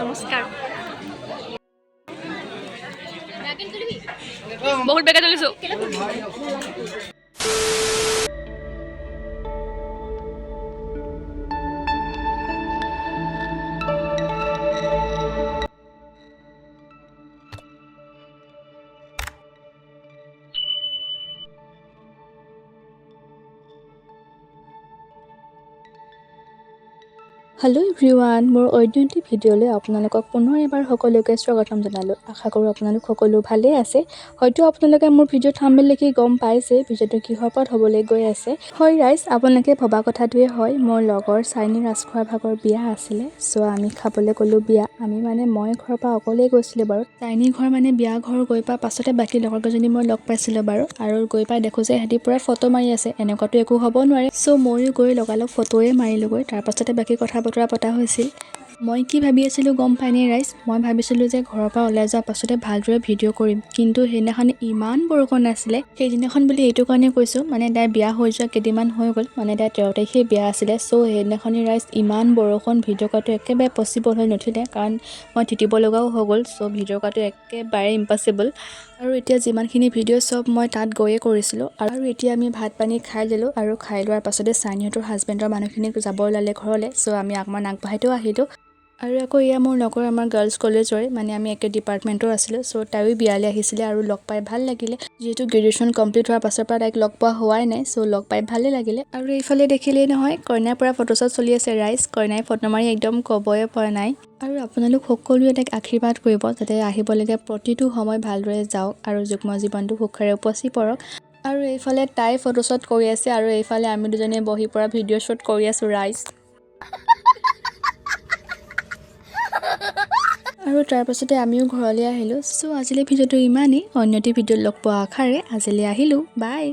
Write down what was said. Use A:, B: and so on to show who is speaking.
A: নমস্কাৰ বহুত বেগা তুলিছো
B: hello' everyone মোৰ অন্যটি ভিডিঅ'লৈ আপোনালোকক পুনৰ এবাৰ সকলোকে স্বাগতম জনালোঁ। আশা কৰোঁ আপোনালোক সকলো ভালেই আছে। হয়তো আপোনালোকে মোৰ ভিডিঅ' থাম্বনেইল দেখি গম পাইছে ভিডিঅ'টো কিহৰ ওপৰত হ'বলৈ গৈ আছে। হয় ৰাইজ, আপোনালোকে ভবা কথাটোৱে হয়, মোৰ লগৰ চাইনী ৰাজখোৱাৰ ভাগৰ বিয়া আছিলে। চ' আমি খাবলৈ গ'লোঁ বিয়া। মই ঘৰৰ পৰা অকলেই গৈছিলোঁ বাৰু। চাইনী ঘৰ বিয়া ঘৰ গৈ পোৱাৰ পাছতে বাকী লগৰকেইজনী মই লগ পাইছিলোঁ বাৰু। আৰু গৈ পাই দেখোঁ যে সিহঁতি পূৰা ফটো মাৰি আছে। এনেকুৱাতো একো হ'ব নোৱাৰে। চ' ময়ো গৈ লগালগ ফটোৱে মাৰিলোঁগৈ। তাৰপাছতে বাকী কথা বতৰা পতা হৈছিল। মই কি ভাবি আছিলোঁ গম পাইনে ৰাইজ? মই ভাবিছিলোঁ যে ঘৰৰ পৰা ওলাই যোৱাৰ পাছতে ভালদৰে ভিডিঅ' কৰিম, কিন্তু সেইদিনাখন ইমান বৰষুণ আছিলে। সেইদিনাখন বুলি এইটো কাৰণে কৈছোঁ, তাইৰ বিয়া হৈ যোৱা কেইদিনমান হৈ গ'ল, তাইৰ 13 তাৰিখে বিয়া আছিলে। চ' সেইদিনাখনি ৰাইজ ইমান বৰষুণ, ভিডিঅ' কৰাটো একেবাৰে পচিবল হৈ নুঠিলে, কাৰণ মই তিতিব লগাও হৈ গ'ল। চ' ভিডিঅ' কৰাটো একেবাৰে ইম্পচিবল। আৰু এতিয়া যিমানখিনি ভিডিঅ' চব মই তাত গৈয়ে কৰিছিলোঁ। আৰু এতিয়া আমি ভাত পানী খাই দিলোঁ, আৰু খাই লোৱাৰ পাছতে চাইনীহঁতৰ হাজবেণ্ডৰ মানুহখিনিক যাব ওলালে ঘৰলৈ। চ' আমি অকণমান আগবাঢ়িতো আহিলোঁ। আৰু আকৌ এয়া মোৰ লগৰ আমাৰ গাৰ্লছ কলেজৰে, আমি একে ডিপাৰ্টমেণ্টৰ আছিলোঁ। চ' তাইও বিয়ালৈ আহিছিলে আৰু লগ পাই ভাল লাগিলে। যিহেতু গ্ৰেজুৱেশ্যন কমপ্লিট হোৱাৰ পাছৰ পৰা তাইক লগ পোৱা হোৱাই নাই। চ' লগ পাই ভালেই লাগিলে। আৰু এইফালে দেখিলেই নহয়, কইনাৰ পৰা ফটোশ্বট চলি আছে ৰাইজ। কইনাই ফটো মাৰি একদম ক'বই পৰা নাই। আৰু আপোনালোক সকলোৱে তাইক আশীৰ্বাদ কৰিব, যাতে আহিবলগীয়া প্ৰতিটো সময় ভালদৰে যাওক আৰু যুগ্ম জীৱনটো সুখেৰে উপচি পৰক। আৰু এইফালে তাই ফটোশ্বট কৰি আছে, আৰু এইফালে আমি দুজনীয়ে বহি পৰা ভিডিঅ' শ্বুট কৰি আছোঁ ৰাইজ। আৰু তাৰপাছতে আমিও ঘৰলৈ আহিলোঁ। চ' আজিলৈ ভিডিঅ'টো ইমানেই। অন্যটি ভিডিঅ'ত লগ পোৱা আশাৰে আজিলৈ আহিলোঁ। বাই।